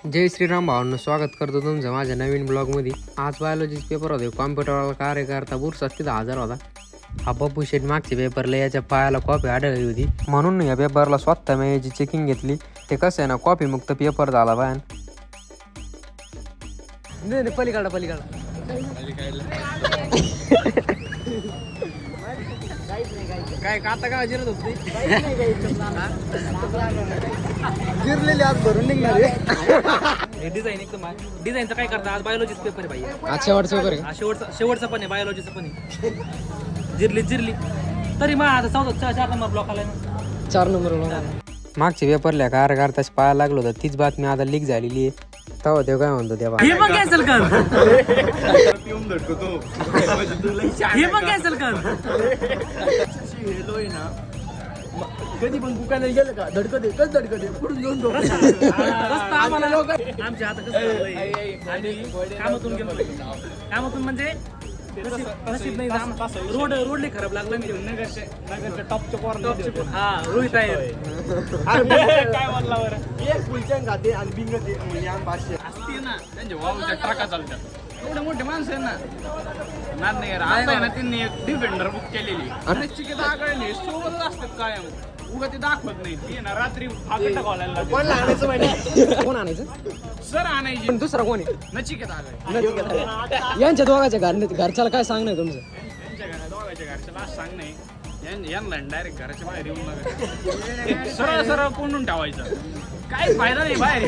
जय श्रीराम भावांनो, स्वागत करतो तुमचं माझ्या नवीन ब्लॉगमध्ये. आज बायोलॉजीचा पेपर होते. कॉम्प्युटरवाला कार्यकर्ता बुरसा तिथं हजर होता. हा बप्पू शेट मागच्या पेपरला याच्या पायाला कॉपी आढळली होती, म्हणून या पेपरला स्वतः मी याची चेकिंग घेतली. ते कसं आहे ना, कॉपी मुक्त पेपर झाला बाय. पलीकडा काय आता काय जिरत होत जिरलेले आज भरून निघणार डिझाईन एकदम डिझाईनचं काय करता आज बायोलॉजीचा पेपर आहे भाई. आज शेवटचं पेपर आहे. शेवटचा पण आहे बायोलॉजीचा पण आहे. जिरली तरी मग आता 4 नंबर ब्लॉक आलाय ना. 4 नंबर मागच्या पेपरला कार्यकर्त्याच्या पाया लागलो होतं. तीच बातमी आता लीक झालेली आहे. तेव्हा ते काय म्हणतो तेव्हा हे पण कॅन्सल कर. हे पण कॅन्सल कर. कधी पण दुकानात गेलं का धडकते पुढून घेऊन आमच्या आता कसं झालंय, आणि कामातून म्हणजे नशीब नाही. रोड लई खराब लागला. नगरच्या टॉपच्या कॉर्नर हा रोहित आहे. काय म्हणला बरं, एक फुलचंग खाते आणि बिंग ते भाष्य असते ना त्यांच्या वावच्या ट्रका चालतात. एवढे मोठे माणसं आहे ना, नाद नाही आता आहे ना. त्यांनी एक डिफेंडर बुक केलेली आणि चिकेत आगळले सोबत असतात कायम. उगा ते दाखवत नाही. ती ना रात्री फाकट घालायला कोण आणायचं माहिती कोण आणायचं. सर आणायची. पण दुसरा कोण आहे नचिकेत आगळे. यांच्या दोघांच्या घरच्याला काय सांगणार तुमचं. त्यांच्या घरात दोघांच्या घरच्याला आज सांग नाही. यांना डायरेक्ट घराच्या बाहेर येऊन नका सरळ कोंडून ठेवायचं. काही फायदा नाही बाहेर.